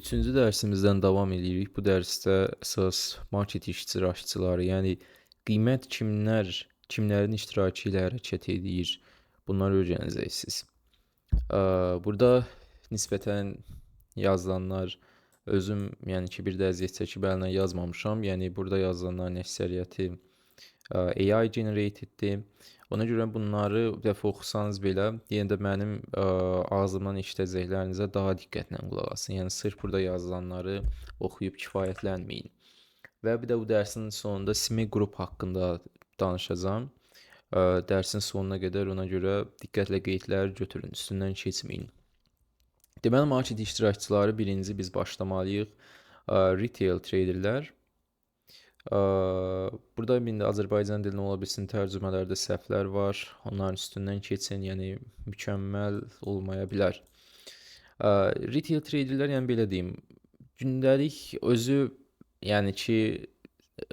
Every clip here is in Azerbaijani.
Üçüncü dərsimizdən davam edirik. Bu dərsdə əsas market iştirakçıları, yəni qiymət kimlərin iştirakı ilə hərəkət edir, bunları öyrənəcəksiniz. Burada nisbətən yazılanlar özüm, yəni ki, bir də əziyyət çəkib əlinə yazmamışam. Yəni burada yazılanların əksəriyyəti AI generateddir. Ona görə bunları bir dəfə oxusanız belə, yenə də mənim ağzımdan eşidəcəklərinizə daha diqqətlə qulaq asın. Yəni sırf burada yazılanları oxuyub kifayətlənməyin. Və bir də bu dərsin sonunda SME qrup haqqında danışacağam. Dərsin sonuna qədər, ona görə diqqətlə qeydləri götürün, üstündən keçməyin. Deməli, market iştirakçıları birinci biz başlamalıyıq. Retail traderlər. Burada indi Azərbaycan dilinə ola bilsin tərcümələrdə səhvlər var. Onların üstündən keçin, yəni mükəmməl olmaya bilər. Retail traderlər, yəni belə deyim, gündəlik özü, yəni ki,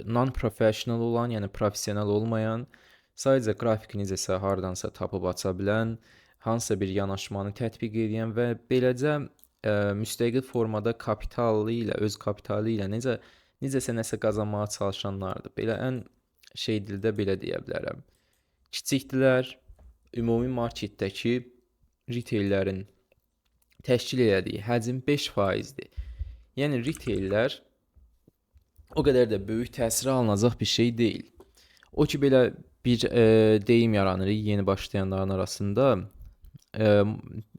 non-professional olan, yəni professional olmayan, sadəcə qrafik necəsə hardansa tapıb aça bilən, hansısa bir yanaşmanı tətbiq edən və beləcə müstəqil formada kapitalı ilə, öz kapitalı ilə necəsə nəsə qazanmağa çalışanlardır. Belə ən dildə belə deyə bilərəm. Kiçikdilər, ümumi marketdəki retaillərin təşkil elədiyi həcm 5%-dir. Yəni retaillər o qədər də böyük təsir alınacaq bir şey deyil. O ki, belə bir deyim yaranır yeni başlayanların arasında.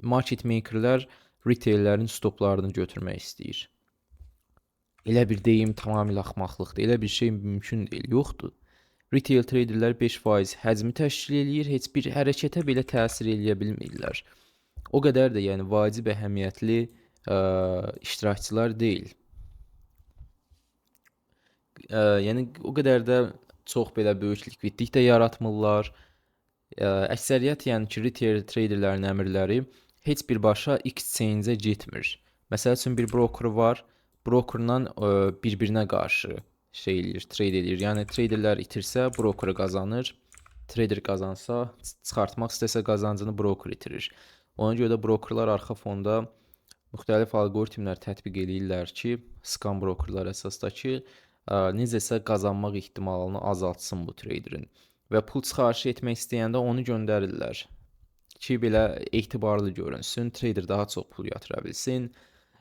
Market makerlər retaillərin stoplarını götürmək istəyir. Elə bir deyim tamamilə axmaqlıqdır. Elə bir şey mümkün deyil, yoxdur. Retail traderlər 5% həcmi təşkil eləyir, heç bir hərəkətə belə təsir eləyə bilmirlər. O qədər də yəni vacib əhəmiyyətli iştirakçılar deyil. Yəni o qədər də çox belə böyük likvidlik də yaratmırlar. Əksəriyyət yəni ki, retail traderlərin əmrləri heç birbaşa exchange-ə getmir. Məsəl üçün bir broker var, brokerla bir-birinə qarşı trade edir. Yəni traderlər itirsə, broker qazanır. Trader qazansa, çıxartmaq istəsə qazancını broker itirir. Ona görə də brokerlar arxa fonda müxtəlif alqoritmlər tətbiq edirlər ki, scam brokerlar əsasda ki, necəsə qazanmaq ehtimalını azaltsın bu traderin. Və pul çıxarışı etmək istəyəndə onu göndərirlər ki, belə etibarlı görünsün, trader daha çox pul yatıra bilsin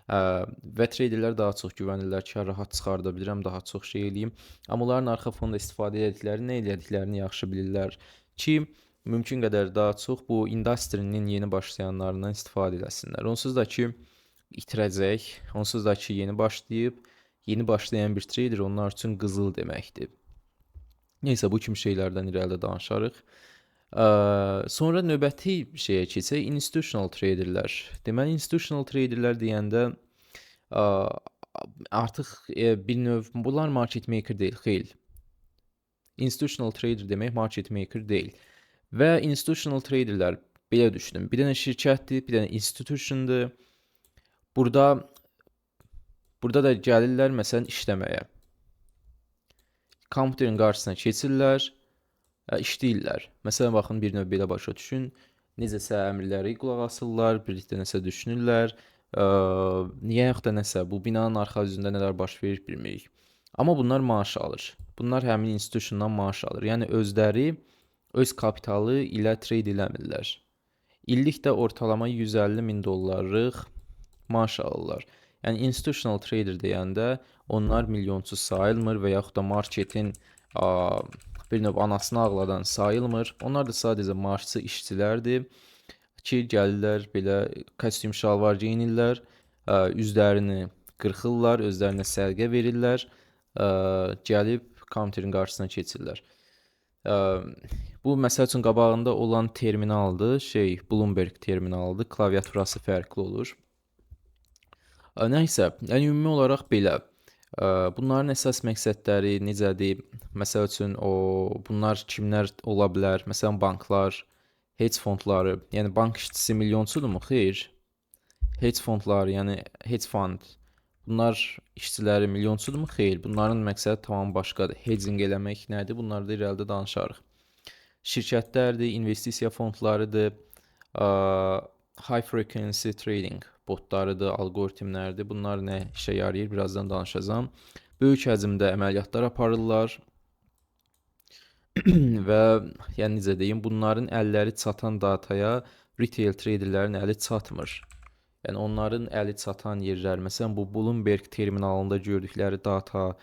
və traderlər daha çox güvənirlər ki, rahat çıxarda bilirəm, daha çox şey eləyim. Amma onların arxa fonda istifadə etdikləri, nə elədiklərini yaxşı bilirlər ki, mümkün qədər daha çox bu industrinin yeni başlayanlarından istifadə eləsinlər. Onsuz da ki, itirəcək, onsuz da ki, yeni başlayıb, yeni başlayan bir trader onlar üçün qızıl deməkdir. Neysə, bu kimi şeylərdən irəlidə danışarıq. Sonra növbəti şeyə keçək, institutional traderlər. Deməli, institutional traderlər deyəndə artıq bir növ, bunlar market maker deyil, xeyl. Institutional trader demək market maker deyil. Və institutional traderlər, belə düşünün, bir dənə şirkətdir, bir dənə institutiondur. Burada da gəlirlər, məsələn, işləməyə. Kompüterin qarşısına keçirlər, işləyirlər. Məsələn, baxın, bir növ belə başa düşün. Necəsə əmrləri qulaq asırlar, birlikdə nəsə düşünürlər. Niyə yaxud da nəsə, bu binanın arxa yüzündə nələr baş verir bilmirik. Amma bunlar maaş alır. Bunlar həmin institutiondan maaş alır. Yəni özləri öz kapitalı ilə trade eləmirlər. İllik də ortalama 150 min dollarlıq maaş alırlar. Yəni institutional trader deyəndə onlar milyonçu sayılmır və yaxud da marketin bir növ anasını ağladan sayılmır. Onlar da sadəcə maaşçı işçilərdir ki, gəlirlər belə kostyum şalvar geyinirlər, üzlərini qırxırlar, özlərinə sərgə verirlər, gəlib kompüterin qarşısına keçirlər. Bu məsəl üçün qabağında olan terminaldır, Bloomberg terminaldır, klaviaturası fərqli olur. Nəysə, yəni ümumi olaraq belə. Bunların əsas məqsədləri necədir? Məsəl üçün bunlar kimlər ola bilər? Məsələn, banklar, hedge fondları. Yəni bank işçisi milyonçudurmu? Xeyr. Hedge fondları, yəni hedge fund. Bunlar işçiləri milyonçudurmu? Xeyr. Bunların məqsədi tamam başqadır. Hedging eləmək nədir? Bunlarda irəlidə danışarıq. Şirkətlərdir, investisiya fondlarıdır. high frequency trading botlarıdır, alqoritmlərdir. Bunlar nə işə yarayır, birazdan danışacağam. Böyük həcmdə əməliyyatlar aparırlar və yəni necə deyim, bunların əlləri çatan dataya retail traderlərin əli çatmır. Yəni onların əli çatan yerlər, məsələn bu Bloomberg terminalında gördükləri data,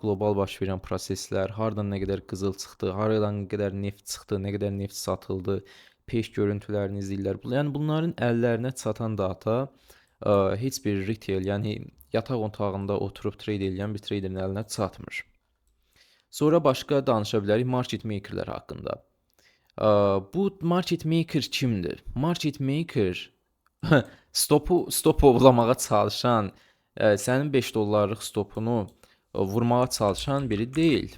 qlobal baş verən proseslər, hardan nə qədər qızıl çıxdı, haradan nə qədər neft çıxdı, nə qədər neft satıldı, peş görüntülərini izləyirlər. Yəni bunların əllərinə çatan data heç bir retail, yəni yataq otağında oturub trade edən bir traderin əlinə çatmır. Sonra başqa danışa bilərik market makerlər haqqında. Bu market maker kimdir? Market maker stop ovlamağa çalışan, sənin 5 dollarlıq stopunu vurmağa çalışan biri deyil.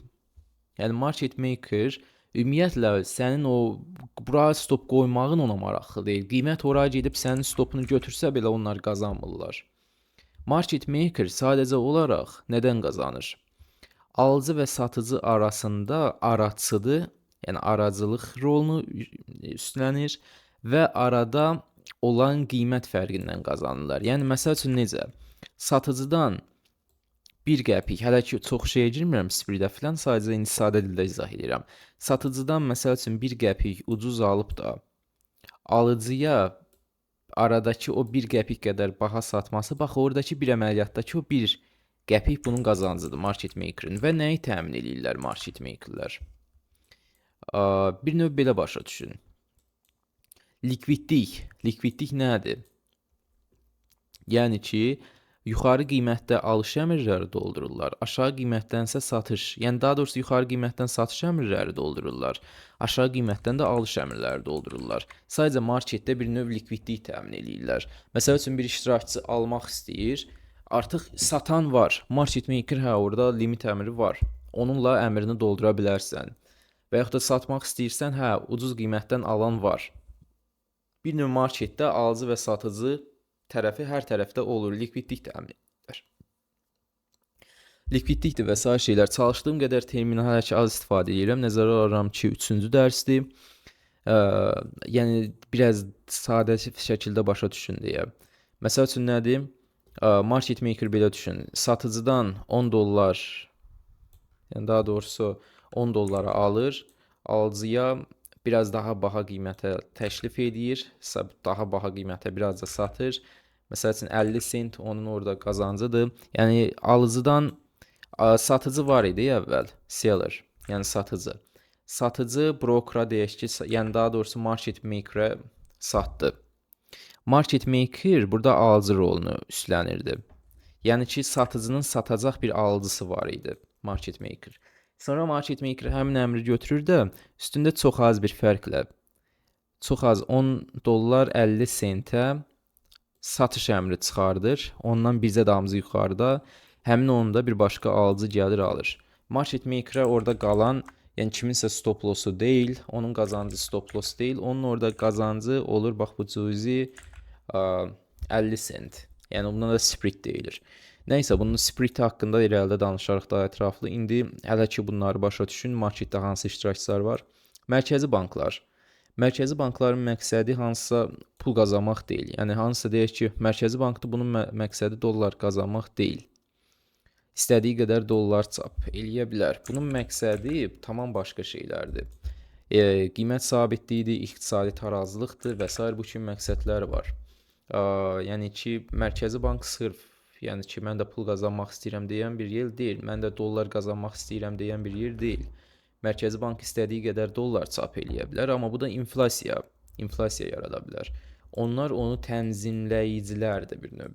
Yəni market maker ümumiyyətlə sənin o bura stop qoymağın ona maraqlı deyil. Qiymət ora gedib sənin stopunu götürsə belə onlar qazanmırlar. Market maker sadəcə olaraq nədən qazanır? Alıcı və satıcı arasında araçıdır, yəni aracılıq rolunu üstlənir və arada olan qiymət fərqindən qazanırlar. Yəni məsəl üçün necə? Satıcıdan 1 qəpik, hələ ki çox şeyə girmirəm spreadə filan, sadəcə indi sadə dildə izah edirəm. Satıcıdan məsəl üçün 1 qəpik ucuz alıb da alıcıya aradakı o 1 qəpik qədər baha satması, bax oradakı bir əməliyyatdakı o 1 qəpik bunun qazancıdır market makerin və nəyi təmin edirlər market makerlər? Bir növ belə başa düşün. Likvidlik nədir? Yəni ki, yuxarı qiymətdə alış əmrləri doldururlar, aşağı qiymətdənsə satış, yəni daha doğrusu yuxarı qiymətdən satış əmrləri doldururlar, aşağı qiymətdən də alış əmrləri doldururlar. Sadəcə marketdə bir növ likvidlik təmin edirlər. Məsəl üçün bir iştirakçı almaq istəyir, artıq satan var, market maker orada limit əmri var, onunla əmrini doldura bilərsən. Və yaxud da satmaq istəyirsən, ucuz qiymətdən alan var. Bir növ marketdə alıcı və satıcı tərəfi hər tərəfdə olur, likvidlik təmin edirlər. Likvidlikdir və sair şeylər. Çalışdığım qədər terminal hələ ki az istifadə edirəm. Nəzərə alıram ki, 3-cü dərsdir. Yəni biraz sadə şəkildə başa düşün deyə. Məsəl üçün nədir? Market maker belə düşün. Satıcıdan 10 dollar, yəni daha doğrusu 10 dollara alır, alıcıya biraz daha baha qiymətə təklif edir, daha baha qiymətə biraz da satır. Məsəl üçün 50 sent onun orada qazancıdır. Yəni alıcıdan satıcı var idi əvvəl, seller, yəni satıcı. Satıcı brokera deyək ki, yəni daha doğrusu market makerə satdı. Market maker burada alıcı rolunu üstlənirdi. Yəni ki, satıcının satacaq bir alıcısı var idi, market maker. Sonra market maker həmin əmri götürür də üstündə çox az bir fərqlə, çox az 10 dollar 50 sentə satış əmri çıxardır. Ondan bizə damızı yuxarıda, həmin onda bir başqa alıcı gəlir alır. Market makerə orada qalan, yəni kiminsə stop lossu deyil, onun qazancı stop loss deyil, onun orada qazancı olur, bax bu cüzi 50 sent. Yəni buna da spread deyilir. Nəysə, bunun spread haqqında irəlidə danışarıq daha ətraflı. İndi hələ ki bunları başa düşün, marketdə hansı iştirakçılar var? Mərkəzi banklar. Mərkəzi bankların məqsədi hansısa pul qazanmaq deyil. Yəni hansısa deyək ki, mərkəzi bankda bunun məqsədi dollar qazanmaq deyil. İstədiyi qədər dollar çap eləyə bilər. Bunun məqsədi tamam başqa şeylərdir. Qiymət sabitliyidir, iqtisadi tarazlıqdır və s. bu kimi məqsədlər var. Yəni ki, mərkəzi bank sırf, yəni ki, mən də pul qazanmaq istəyirəm deyən bir yer deyil. Mən də dollar qazanmaq istəyirəm deyən bir yer deyil. Mərkəzi bank istədiyi qədər dollar çap eləyə bilər, amma bu da inflasiya yarada bilər. Onlar onu tənzimləyicilərdir bir növ,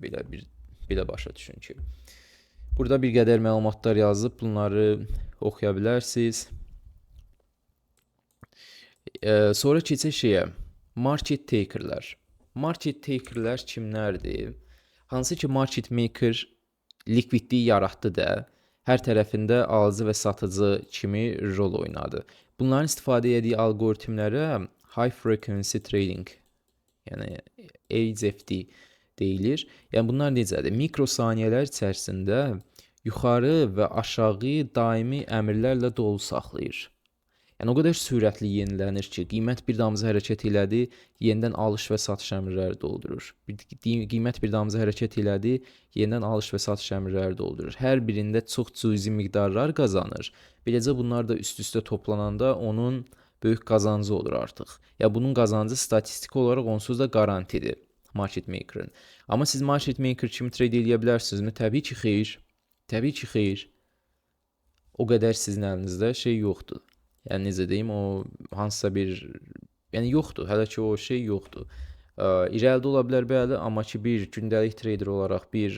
belə başa düşün ki. Burada bir qədər məlumatlar yazıb, bunları oxuya bilərsiniz. Sonra keçək şeyə, market takerlər. Market takerlər kimlərdir? Hansı ki market maker likvidliyi yaratdı da, hər tərəfində alıcı və satıcı kimi rol oynadı. Bunların istifadə etdiyi alqoritmlərə high frequency trading, yəni HFT deyilir. Yəni bunlar necədir? Mikrosaniyələr içərisində yuxarı və aşağı daimi əmrlərlə dolu saxlayır. Yəni o qədər sürətli yenilənir ki, qiymət bir damcı hərəkət elədi, yenidən alış və satış əmrləri doldurur. Qiymət bir damcı hərəkət elədi, yenidən alış və satış əmrləri doldurur. Hər birində çox cüzi miqdarlar qazanır. Beləcə bunlar da üst-üstə toplananda onun böyük qazancı olur artıq. Ya bunun qazancı statistik olaraq onsuz da qarantidir market maker'ın. Amma siz market maker kimi trade edə bilərsinizmi? Təbii ki, xeyr. Təbii ki, xeyr. O qədər sizin əlinizdə şey yoxdur. Yəni necə deyim, o hansısa bir yəni yoxdur. Hələ ki o şey yoxdur. İrəlidə ola bilər bəli, amma ki bir gündəlik trader olaraq, bir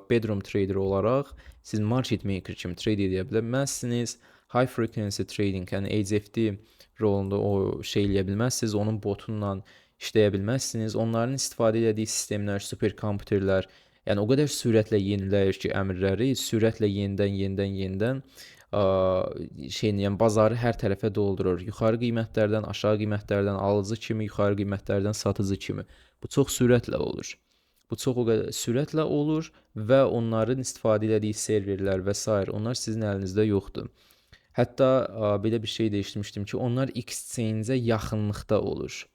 bedroom trader olaraq siz market maker kimi trade edə bilməzsiniz. High frequency trading, yəni HFT rolunda o şey eləyə bilməzsiniz. Onun botunla işləyə bilməzsiniz. Onların istifadə etdiyi sistemlər, superkomputerlər, yəni o qədər sürətlə yeniləyir ki, əmrləri sürətlə yenidən yəni bazarı hər tərəfə doldurur. Yuxarı qiymətlərdən, aşağı qiymətlərdən alıcı kimi, yuxarı qiymətlərdən satıcı kimi. Bu çox sürətlə olur. Bu çox o qədər sürətlə olur və onların istifadə etdiyi serverlər və s. onlar sizin əlinizdə yoxdur. Hətta belə bir şey də eşitmişdim ki, onlar exchange-ə yaxınlıqda olur.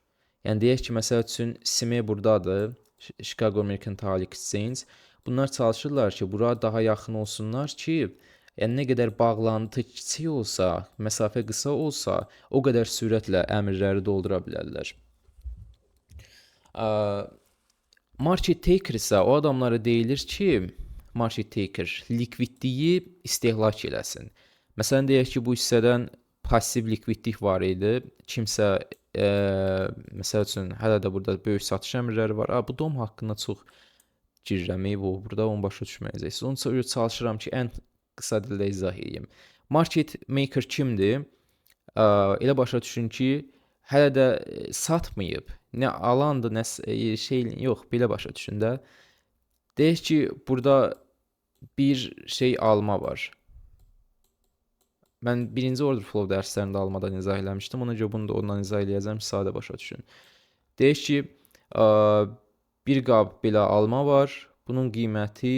Yəni deyək ki, məsəl üçün SIME burdadır, Chicago Mercantile Exchange. Bunlar çalışırlar ki, bura daha yaxın olsunlar ki, yəni nə qədər bağlantı kiçik olsa, məsafə qısa olsa, o qədər sürətlə əmrləri doldura bilərlər. Market taker isə o adamlara deyilir ki, market taker likvidliyi istehlak eləsin. Məsələn deyək ki, bu hissədən passiv likvidlik var idi. Kimsə məsəl üçün hələ də burada böyük satış əmrləri var. Bu DOM haqqında çox girirəm, burada onu başa düşməyəcəksiniz. Onun üçün çalışıram ki, ən qısa dildə izah edeyim. Market maker kimdir? Elə başa düşün ki, hələ də satmayıb. Nə alandı, nə şey yox, belə başa düşün də. Deyək ki, burada bir şey alma var. Mən birinci order flow dərslərində almadan izah eləmişdim. Ona görə bunu da ondan izah eləyəcəm ki, sadə başa düşün. Deyək ki, bir qab belə alma var. Bunun qiyməti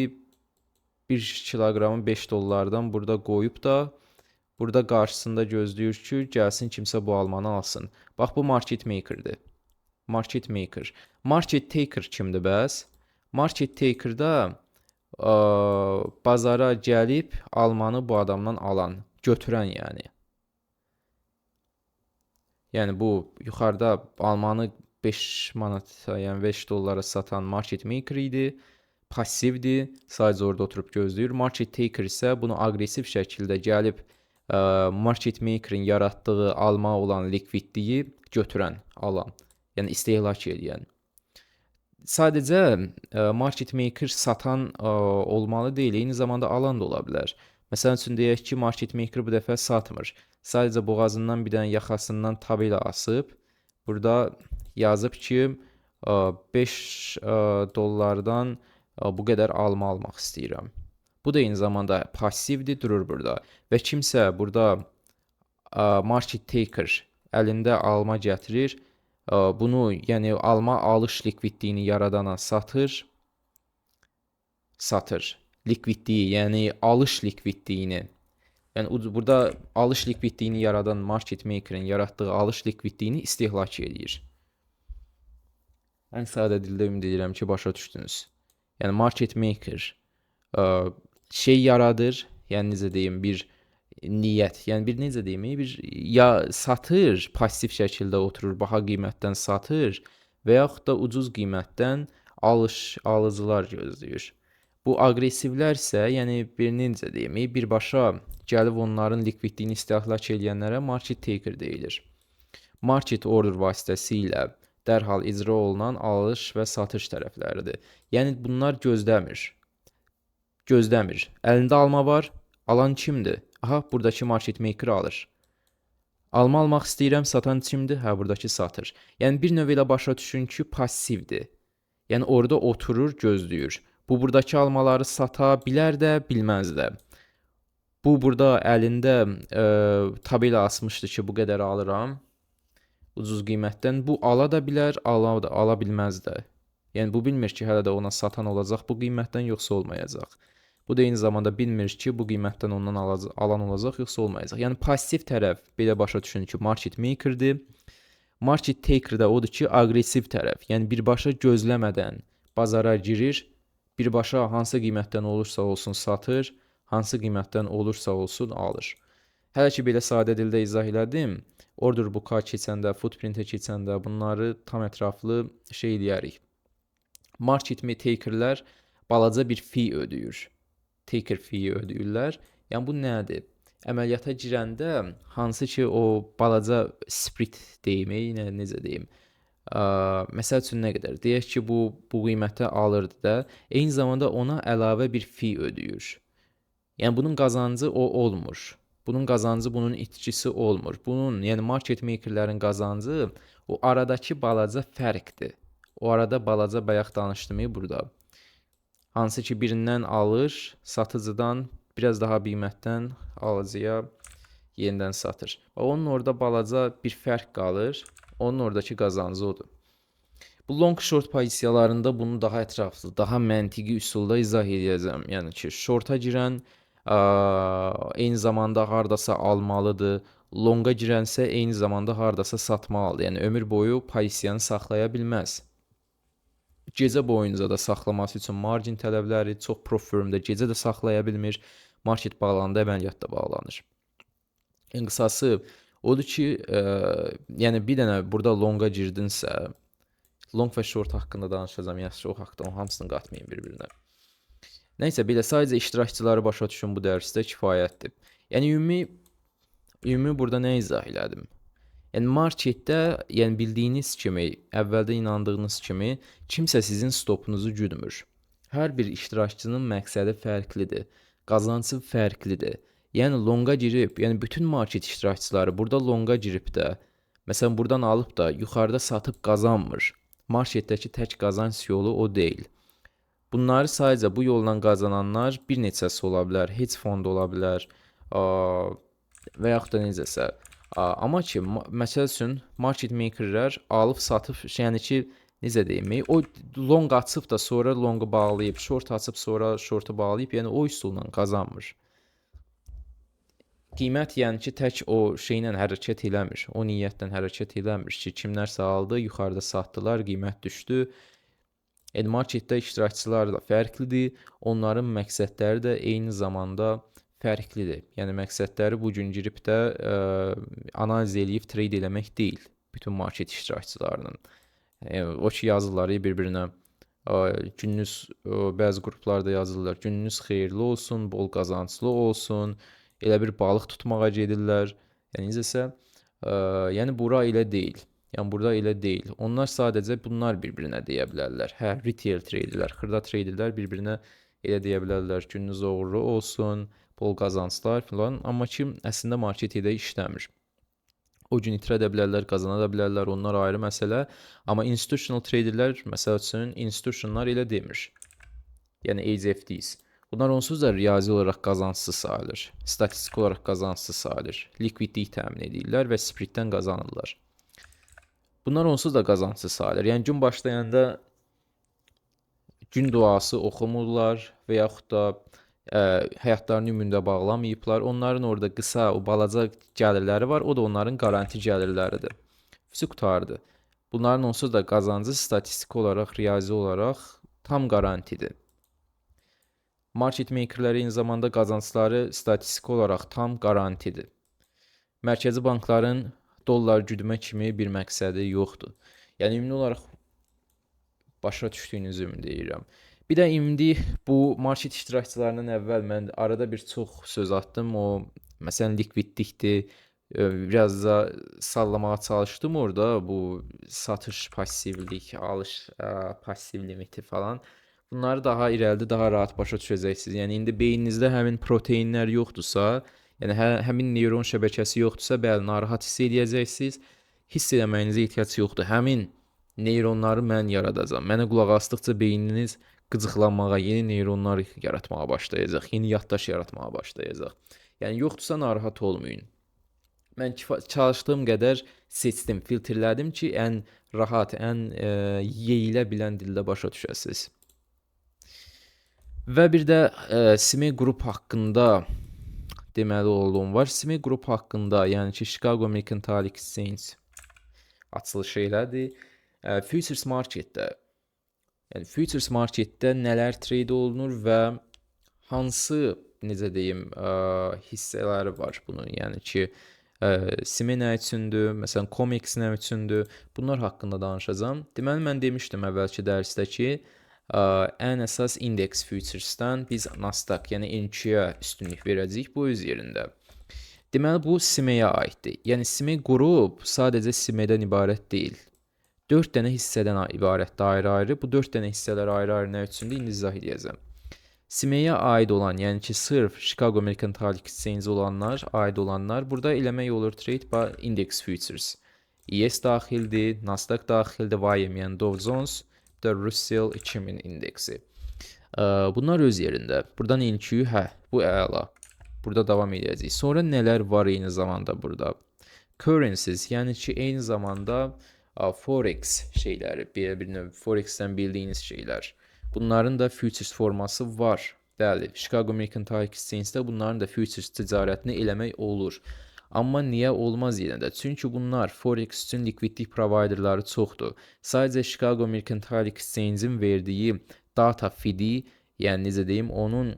1 kiloqramı 5 dollardan burada qoyub da burada qarşısında gözləyir ki, gəlsin kimsə bu almanı alsın. Bax, bu market makerdir. Market maker. Market taker kimdir bəs? Market taker da bazara gəlib almanı bu adamdan alan, götürən yəni. Yəni bu yuxarıda almanı 5 manata, yəni 5 dollara satan market maker idi. Passivdir, sadəcə orada oturub gözləyir. Market taker isə bunu aqressiv şəkildə gəlib market maker'ın yaratdığı alma olan likvidliyi götürən, alan, yəni istehlak edən. Sadəcə market maker satan olmalı deyil, eyni zamanda alan da ola bilər. Məsələn üçün deyək ki, market maker bu dəfə satmır. Sadəcə boğazından bir dənə yaxasından tabela asıb, burada yazıb ki, 5 dollardan bu qədər alma almaq istəyirəm. Bu da eyni zamanda passivdir, durur burada. Və kimsə burada market taker əlində alma gətirir, bunu, yəni alma alış likvidliyini yaradana satır. Likvidliyi, yəni alış likvidliyini. Yəni burada alış likvidliyini yaradan market maker'ın yaratdığı alış likvidliyini istehlak edir. Ən sadə dildə ümid edirəm ki, başa düşdünüz. Yəni market maker şey yaradır, yəni necə deyim, bir niyyət, yəni bir necə deyim, bir ya satır, passiv şəkildə oturur, baha qiymətdən satır və yaxud da ucuz qiymətdən alıcılar gözləyir. Bu aqressivlər isə, yəni bir necə deyim, birbaşa gəlib onların likvidliyini istehlak edənlərə market taker deyilir. Market order vasitəsilə dərhal icra olunan alış və satış tərəfləridir. Yəni bunlar gözləmir. Əlində alma var, alan kimdir? Aha, buradakı market maker alır. Alma almaq istəyirəm, satan kimdir? Hə, buradakı satır. Yəni bir növ elə başa düşün ki, passivdir. Yəni orada oturur, gözləyir. Bu buradakı almaları sata bilər də, bilməz də. Bu burada əlində tabela asmışdı ki, bu qədər alıram ucuz qiymətdən. Bu ala da bilər, ala bilməz də. Yəni bu bilmir ki, hələ də ona satan olacaq bu qiymətdən, yoxsa olmayacaq. Bu da eyni zamanda bilmir ki, bu qiymətdən ondan alan olacaq, yoxsa olmayacaq. Yəni pasiv tərəf belə başa düşün ki, market makerdir. Market taker da odur ki, aqressiv tərəf. Yəni birbaşa gözləmədən bazara girir, birbaşa hansı qiymətdən olursa olsun satır, hansı qiymətdən olursa olsun alır. Hələ ki belə sadə dildə izah elədim. Order book-a keçəndə, footprint-ə keçəndə bunları tam ətraflı şey eləyərik. Market takerlər balaca bir fee ödəyir. Taker fee ödəyirlər. Yəni bu nədir? Əməliyyata girəndə hansı ki o balaca split deyim, necə deyim? Məsəl üçün nə qədər? Deyək ki, bu qiymətə alırdı da, eyni zamanda ona əlavə bir fee ödəyir. Yəni bunun qazancı o olmur. Bunun qazancı bunun itkisi olmur. Bunun, yəni market makerlərin qazancı o aradakı balaca fərqdir. O arada balaca bayaq danışdım burada. Hansı ki birindən alır, satıcıdan biraz daha qiymətdən alıcıya yenidən satır. Və onun orada balaca bir fərq qalır. Onun oradakı qazancı odur. Bu long short pozisiyalarında bunu daha ətraflı, daha məntiqi üsulda izah edəcəm. Yəni ki, shorta girən eyni zamanda hardasa almalıdır. Longa girənsə eyni zamanda hardasa satmalıdır. Yəni ömür boyu pozisiyanı saxlaya bilməz. Gecə boyunca da saxlaması üçün margin tələbləri çox pro-firmdə gecə də saxlaya bilmir. Market bağlananda əməliyyat da bağlanır. Yəni qısası odur ki, yəni bir dənə burada longa girdinsə, long və short haqqında danışacağam, yəni o haqqda hamısını qatmayın bir-birinə. Nəysə, belə sadəcə iştirakçıları başa düşün bu dərsdə kifayətdir. Yəni ümumi burada nə izah elədim? Yəni marketdə, yəni bildiyiniz kimi, əvvəldə inandığınız kimi kimsə sizin stopunuzu güdmür. Hər bir iştirakçının məqsədi fərqlidir, qazancı fərqlidir. Yəni longa girib, yəni bütün market iştirakçıları burada longa girib də, məsələn buradan alıb da yuxarıda satıb qazanmır. Marketdəki tək qazanc yolu o deyil. Bunları sadəcə bu yolla qazananlar bir neçəsi ola bilər, hedge fond ola bilər və yaxud da necəsə. Amma ki, məsəl üçün market makerlər alıb satıb, yəni ki, necə deyim, o long açıb da sonra longu bağlayıb, short açıb sonra shortu bağlayıb, yəni o üsulla qazanmır. Qiymət yəni ki, tək o şeylə hərəkət eləmir, o niyyətlə hərəkət eləmir ki, kimlərsə aldı, yuxarıda satdılar, qiymət düşdü. Yəni marketdə iştirakçılar da fərqlidir, onların məqsədləri də eyni zamanda fərqlidir. Yəni məqsədləri bu gün girib də analiz eləyib trade eləmək deyil bütün market iştirakçılarının. O ki yazırlar bir-birinə, gününüz bəzi qruplarda yazırlar, gününüz xeyirli olsun, bol qazanclı olsun, elə bir balıq tutmağa gedirlər. Yəni necəsə, yəni bura elə deyil. Yəni burada elə deyil. Onlar sadəcə bunlar bir-birinə deyə bilərlər. Hə, retail traderlər, xırda traderlər bir-birinə elə deyə bilərlər, gününüz uğurlu olsun, bol qazanclar filan. Amma ki, əslində market elə işləmir. O gün itirə də bilərlər, qazana da bilərlər, onlar ayrı məsələ. Amma institutional traderlər, məsəl üçün, institutionlar elə demir. Yəni HFTs. Bunlar onsuz da riyazi olaraq qazancsız sayılır. Statistik olaraq qazancsız sayılır. Likvidlik təmin edirlər və spreaddən qazanırlar. Bunlar onsuz da qazancsız sayılır. Yəni gün başlayanda gün duası oxumurlar və yaxud da həyatlarını ümündə bağlamayıblar. Onların orada qısa, o balaca gəlirləri var. O da onların garanti gəlirləridir. Fisi qutardı. Bunların onsuz da qazancı statistik olaraq, riyazi olaraq tam garantidir. Market makerlər eyni zamanda qazancları statistik olaraq tam garantidir. Mərkəzi bankların dollar güdmə kimi bir məqsədi yoxdur. Yəni ümumi olaraq başa düşdüyünüzü ümid edirəm. Bir də indi bu market iştirakçılarından əvvəl mən arada bir çox söz atdım. O məsələn likvidlikdir. Biraz da sallamağa çalışdım orada bu satış passivlik, alış passiv limiti falan. Bunları daha irəlidə daha rahat başa düşəcəksiniz. Yəni indi beyninizdə həmin proteinlər yoxdursa, yəni həmin neyron şəbəkəsi yoxdursa, bəli, narahat hiss edəcəksiniz. Hiss etməyinizə ehtiyac yoxdur. Həmin neyronları mən yaradacağam. Mənə qulaq asdıqca beyniniz qıcıqlanmağa, yeni neyronlar yaratmağa başlayacaq, yeni yaddaş yaratmağa başlayacaq. Yəni yoxdursa narahat olmayın. Mən çalışdığım qədər seçdim, filtrlədim ki, ən rahat, ən yeyilə bilən dildə başa düşəsiniz. Və bir də CME Group haqqında deməli olduğum var. CME Group haqqında, yəni ki, Chicago Mercantile Exchange açılışı elədi. Futures marketdə, yəni Futures marketdə nələr trade olunur və hansı, necə deyim, hissələri var bunun. Yəni ki, CME nə üçündür, məsələn, COMEX nə üçündür? Bunlar haqqında danışacağam. Deməli, mən demişdim əvvəlki dərsdə ki, ən əsas indeks futuresdən biz Nasdaq, yəni NQ-yə üstünlük verəcəyik bu öz yerində. Deməli, bu CME-yə aiddir. Yəni CME qrup sadəcə CME-dən ibarət deyil. 4 dənə hissədən ibarətdir ayrı-ayrı. Bu 4 dənə hissələr ayrı-ayrı nə üçündür? İndi izah edəcəm. CME-yə aid olan, yəni ki, sırf Chicago Mercantile Exchange aid olanlar, burada eləmək olur trade by index futures. ES daxildir, Nasdaq daxildir, YM, yəni Dow Jones, da Russell 2000 indeksi. Bunlar öz yerində. Buradan NQ, bu əla. Burada davam edəcəyik. Sonra nələr var eyni zamanda burada? Currencies, yəni ki, eyni zamanda Forex şeyləri, bir növ Forex-dən bildiyiniz şeylər. Bunların da futures forması var. Bəli, Chicago Mercantile Exchange-də bunların da futures ticarətini eləmək olur. Amma niyə olmaz yenə də? Çünki bunlar Forex üçün likvidlik providerları çoxdur. Sadəcə Chicago Mercantile Exchange-in verdiyi data feed-i, yəni necə deyim, onun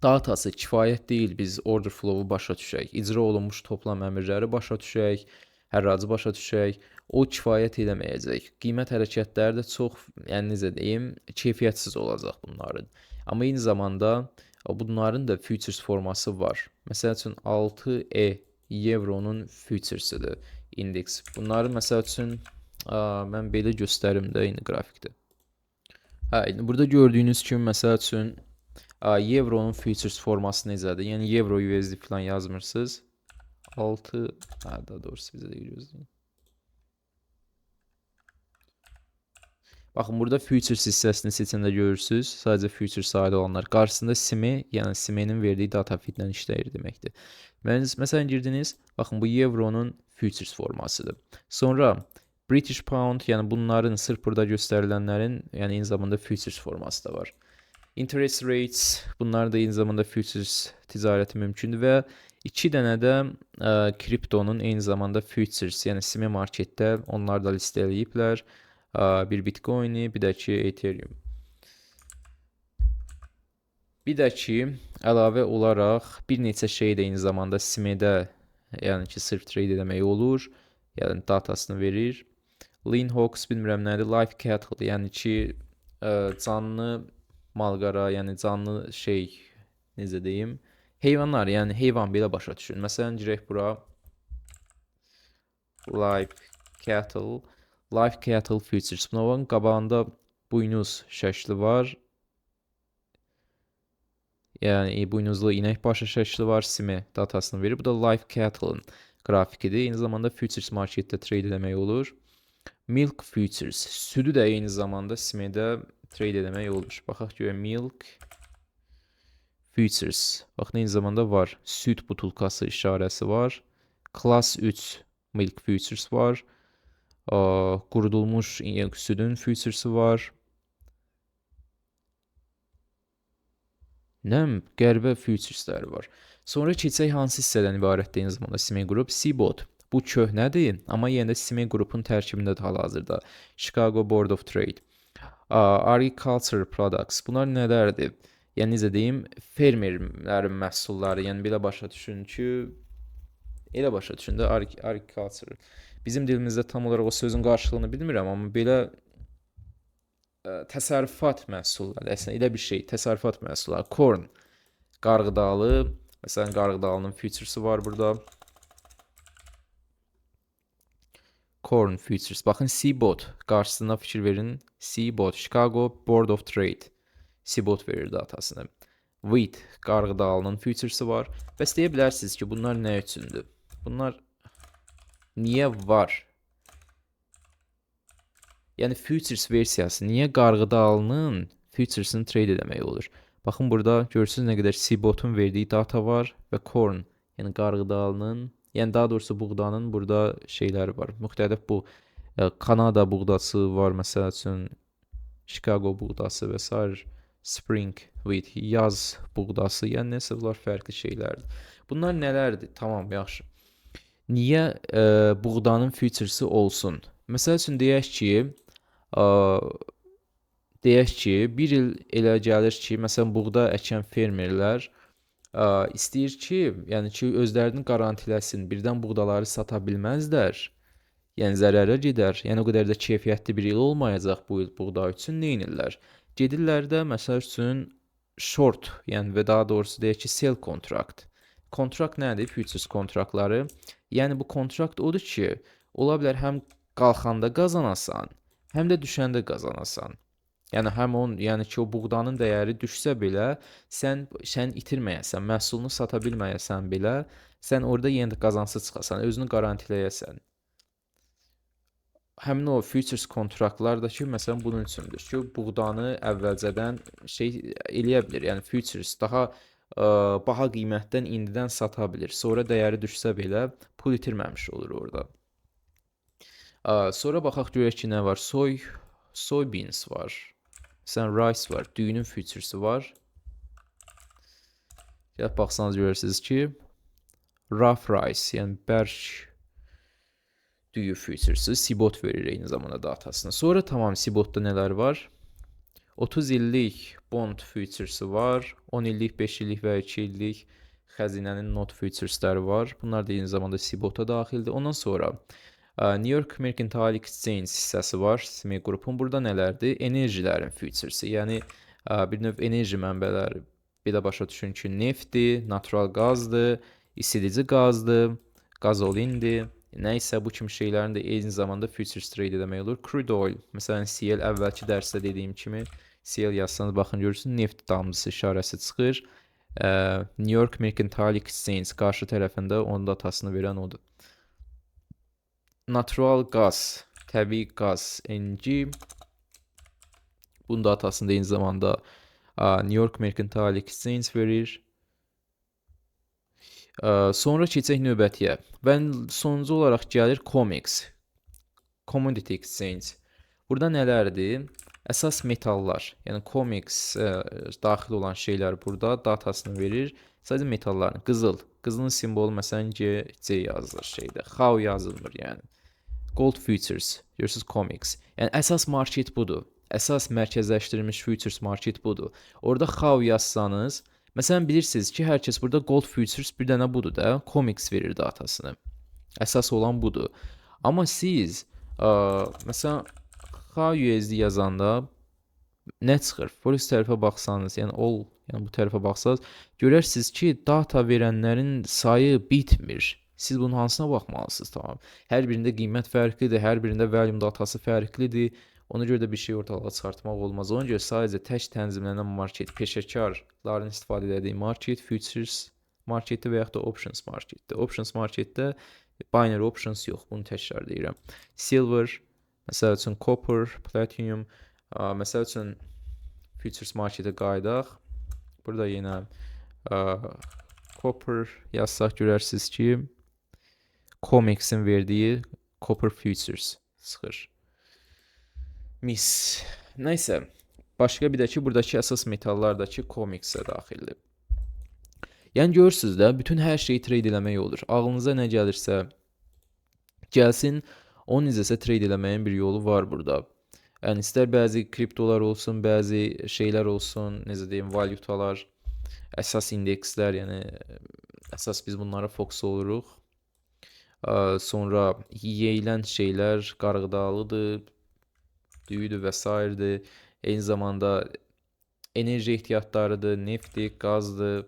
datası kifayət deyil, biz order flow-u başa düşək, icra olunmuş toplam əmrləri başa düşək, hərracı başa düşək, o kifayət eləməyəcək. Qiymət hərəkətləri də çox, yəni necə deyim, keyfiyyətsiz olacaq bunların. Amma eyni zamanda bunların da futures forması var. Məsəl üçün 6E Euronun futuresidir indeks. Bunları məsəl üçün mən belə göstərim də indi qrafikdə. İndi burada gördüyünüz kimi məsəl üçün Euronun futures forması necədir? Yəni Euro USD falan yazmırsınız. 6, daha doğrusu bizə də gözləyin. Baxın, burada futures hissəsini seçəndə görürsünüz. Sadəcə futures aid olanlar. Qarşısında CME, yəni CME-nin verdiyi data feed-lə işləyir deməkdir. Məsələn girdiniz, baxın bu Euronun futures formasıdır. Sonra British Pound, yəni bunların sırf burada göstərilənlərin, yəni eyni zamanda futures forması da var. Interest rates, bunlar da eyni zamanda futures ticarəti mümkündür və 2 dənə də kriptonun eyni zamanda futures, yəni CME marketdə onlar da listeləyiblər. Bir Bitcoin-i, bir də ki Ethereum. Bir də ki, əlavə olaraq bir neçə şey də eyni zamanda CME-də, yəni ki, sırf trade eləmək olur. Yəni datasını verir. Lean Hogs, bilmirəm nədir, Live Cattle, yəni ki, canlı malqara, yəni canlı şey, necə deyim, heyvanlar, yəni heyvan belə başa düşün. Məsələn, girək bura Live Cattle Futures. Bunun qabağında buynuz şəkli var. Yəni buynuzlu inək başı şəkli var, CME datasını verir. Bu da Live Cattle-ın qrafikidir. Eyni zamanda Futures marketdə trade eləmək olur. Milk Futures, südü də eyni zamanda CME-də trade eləmək olur. Baxaq görək, Milk Futures. Baxın, eyni zamanda var. Süd butulkası işarəsi var. Class 3 Milk Futures var. Qurudulmuş südün futuresi var. Nəm qəribə futuresləri var. Sonra keçək hansı hissədən ibarətdir eyni zamanda CME Group? CBOT. Bu köhnədir, amma yenə də CME Group'un tərkibindədir hal-hazırda. Chicago Board of Trade. Agriculture Products. Bunlar nələrdir? Yəni necə deyim, fermerlərin məhsulları. Yəni belə başa düşün ki, elə başa düşün də agriculture. Bizim dilimizdə tam olaraq o sözün qarşılığını bilmirəm, amma belə təsərrüfat məhsulları, əslində elə bir şey, təsərrüfat məhsulları. Corn, qarğıdalı, məsələn qarğıdalının futuresi var burada. Corn futures. Baxın, CBOT, qarşısına fikir verin. CBOT, Chicago Board of Trade. CBOT verir datasını. Wheat, qarğıdalının futuresi var. Bəs deyə bilərsiniz ki, bunlar nə üçündür? Bunlar niyə var? Yəni futures versiyası niyə qarğıdalının futuresini trade eləmək olur? Baxın, burada görürsünüz nə qədər CBOT-un verdiyi data var və corn, yəni qarğıdalının, yəni daha doğrusu buğdanın burada şeyləri var. Müxtəlif bu Kanada buğdası var, məsəl üçün Chicago buğdası və s. Spring wheat, yaz buğdası, yəni nəsə bunlar fərqli şeylərdir. Bunlar nələrdir? Tamam, yaxşı. Niyə buğdanın futuresi olsun? Məsəl üçün deyək ki, bir il elə gəlir ki, məsələn buğda əkən fermerlər istəyir ki, yəni ki, özlərini qarantiləsin, birdən buğdaları sata bilməzlər. Yəni zərərə gedər. Yəni o qədər də keyfiyyətli bir il olmayacaq bu il buğda üçün nə edirlər? Gedirlər də məsəl üçün short, yəni və daha doğrusu deyək ki, sell kontrakt. Kontrakt nədir? Futures kontraktları. Yəni bu kontrakt odur ki, ola bilər həm qalxanda qazanasan, həm də düşəndə qazanasan. Yəni yəni ki, o buğdanın dəyəri düşsə belə, sən itirməyəsən, məhsulunu sata bilməyəsən belə, sən orada yenə də qazanclı çıxasan, özünü qarantiləyəsən. Həmin o futures kontraktlar da ki, məsələn bunun üçündür ki, buğdanı əvvəlcədən eləyə bilir. Yəni futures daha baha qiymətdən indidən sata bilir. Sonra dəyəri düşsə belə pul itirməmiş olur orada. Sonra baxaq görək ki, nə var? Soybeans var. Məsələn rice var, düyünün futuresi var. Gəlib baxsanız görürsünüz ki, rough rice, yəni bərk düyü futuresi Sibot verir eyni zamanda datasını. Sonra tamam, Sibot'da neler var? 30 illik bond futuresi var. 10 illik, 5 illik və 2 illik xəzinənin not futuresləri var. Bunlar da eyni zamanda Sibot'a daxildir. Ondan sonra New York Mercantile Exchange hissəsi var. SME qrupun burada nələrdir? Enerjilərin futuresi. Yəni bir növ enerji mənbələri. Bir də başa düşün ki, neftdir, natural qazdır, isidici qazdır, qazolindir. Nəysə bu kimi şeylərin də eyni zamanda futures trade demək olur. Crude oil, məsələn CL əvvəlki dərsdə dediyim kimi CL yazsanız baxın görürsünüz neft damcısı işarəsi çıxır. New York Mercantile Exchange qarşı tərəfində onun datasını verən odur. Natural qaz, təbii qaz NG bunun datasını da eyni zamanda New York Mercantile Exchange verir. Sonra keçək növbətiyə və sonuncu olaraq gəlir COMEX, Commodity Exchange. Burada nələrdir? Əsas metallar, yəni COMEX daxil olan şeylər burada datasını verir. Sadəcə metalların, qızılın simvolu məsələn C yazılır şeydə, XAU yazılmır yəni. Gold futures, görürsünüz COMEX. Yəni əsas market budur. Əsas mərkəzləşdirilmiş futures market budur. Orada XAU yazsanız, məsələn bilirsiniz ki, hər kəs burada gold futures bir dənə budur da, COMEX verir datasını. Əsas olan budur. Amma siz məsələn XAU yazanda nə çıxır? Forex tərəfə baxsanız, yəni bu tərəfə baxsanız, görərsiniz ki, data verənlərin sayı bitmir. Siz bunun hansına baxmalısınız, tamam. Hər birində qiymət fərqlidir, hər birində volume datası fərqlidir. Ona görə də bir şey ortalığa çıxartmaq olmaz. Ona görə sadəcə tək tənzimlənən market, peşəkarların istifadə etdiyi market, futures marketi və yaxud da options marketdir. Options marketdə binary options yox, bunu təkrar deyirəm. Silver, məsəl üçün copper, platinum, məsəl üçün futures marketə qayıdaq. Burada yenə copper yazsaq görərsiniz ki, COMEX-in verdiyi copper futures çıxır. Mis. Nəysə, başqa bir də ki, buradakı əsas metallar da ki, COMEX-ə daxildir. Yəni görürsünüz də, bütün hər şeyi trade eləmək olur. Ağlınıza nə gəlirsə, gəlsin, onun necəsə trade eləməyin bir yolu var burada. Yəni istər bəzi kriptolar olsun, bəzi şeylər olsun, necə deyim, valyutalar, əsas indekslər, yəni əsas biz bunlara fokus oluruq. Sonra yeyilən şeylər qarğıdalıdır, düyüdür və s. Eyni zamanda enerji ehtiyatlarıdır, neftdir, qazdır,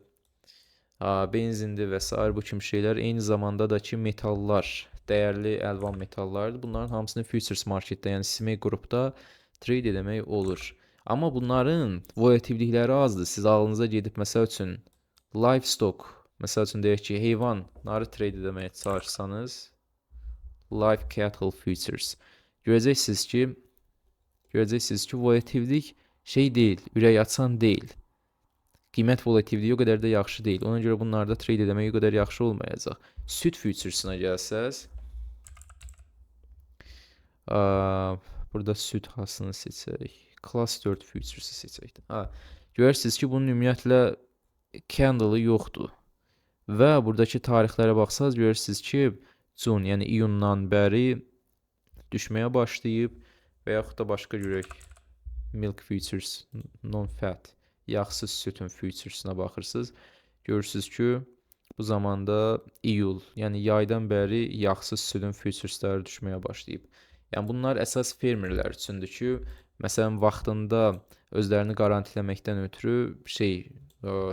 benzindir və s. bu kimi şeylər. Eyni zamanda da ki, metallar, dəyərli əlvan metallardır. Bunların hamısını futures marketdə, yəni SME qrupda trade eləmək olur. Amma bunların volatillikləri azdır. Siz ağlınıza gedib, məsəl üçün, livestock, məsəl üçün deyək ki, heyvanları trade eləməyə çalışsanız, live cattle futures, görəcəksiniz ki, volatillik şey deyil, ürək açan deyil. Qiymət volatilliyi o qədər də yaxşı deyil. Ona görə bunlarda trade eləmək o qədər yaxşı olmayacaq. Süd futuresına gəlsəz, burada süd hasını seçək. Class 4 futuresi seçək. görərsiniz ki, bunun ümumiyyətlə candle-ı yoxdur. Və buradakı tarixlərə baxsaz görürsünüz ki, yəni iyundan bəri düşməyə başlayıb və yaxud da başqa görək milk futures, non-fat, yağsız sütün futuresına baxırsınız. Görürsünüz ki, bu zamanda iyul, yəni yaydan bəri yağsız südün futuresləri düşməyə başlayıb. Yəni bunlar əsas fermerlər üçündür ki, məsələn vaxtında özlərini qarantiləməkdən ötürü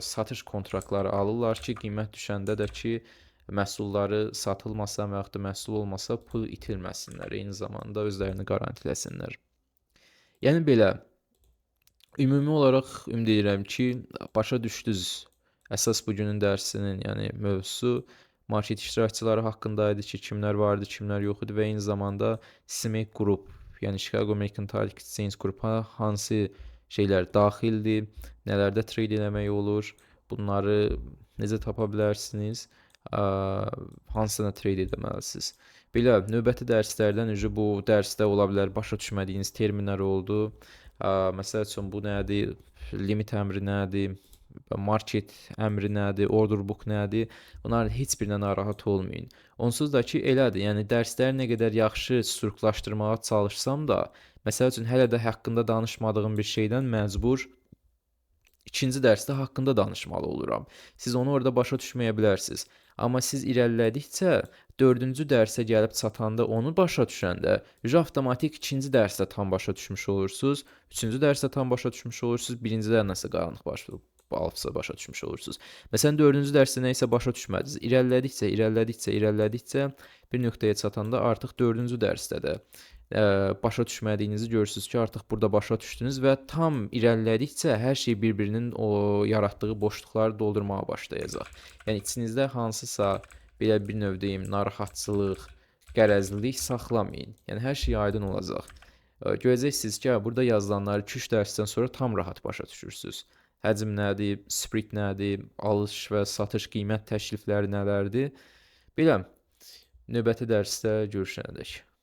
satış kontraktları alırlar ki, qiymət düşəndə də ki, məhsulları satılmasa və yaxud da məhsul olmasa pul itirməsinlər, eyni zamanda özlərini qarantiləsinlər. Yəni belə, ümumi olaraq ümid edirəm ki, başa düşdünüz əsas bugünün dərsinin, yəni mövzusu market iştirakçıları haqqında idi ki, kimlər var idi, kimlər yox idi və eyni zamanda CME qrup, yəni Chicago Mercantile Exchange qrupa hansı şeylər daxildir, nələrdə trade eləmək olur, bunları necə tapa bilərsiniz, hansına trade etməlisiniz. Belə, növbəti dərslərdən bu dərsdə ola bilər başa düşmədiyiniz terminlər oldu. Məsəl üçün bu nədir, limit əmri nədir, market əmri nədir, order book nədir? Bunların heç birinə narahat olmayın. Onsuz da ki, elədir. Yəni dərsləri nə qədər yaxşı strukturlaşdırmağa çalışsam da, məsəl üçün hələ də haqqında danışmadığım bir şeydən məcbur ikinci dərsdə haqqında danışmalı oluram. Siz onu orada başa düşməyə bilərsiniz. Amma siz irəlilədikcə 4-cü dərsə gəlib çatanda onu başa düşəndə avtomatik ikinci dərsdə tam başa düşmüş olursunuz, 3-cü dərsdə tam başa düşmüş olursunuz, 1-cidə nəsə qaranlıq başa düşmüş olursunuz. Məsələn 4-cü dərsdə nə isə başa düşmədiniz. İrəlilədikcə bir nöqtəyə çatanda artıq 4-cü dərsdə də başa düşmədiyinizi görürsünüz ki, artıq burada başa düşdünüz və tam irəlilədikcə hər şey bir-birinin o yaratdığı boşluqları doldurmağa başlayacaq. Yəni içinizdə hansısa belə bir növ deyim, narahatçılıq, qərəzlilik saxlamayın. Yəni hər şey aydın olacaq. Görəcəksiniz ki, burada yazılanları 2-3 dərsdən sonra tam rahat başa düşürsünüz. Həcm nədir, split nədir, alış və satış qiymət təklifləri nələrdir? Belə, növbəti dərsdə görüşənədək.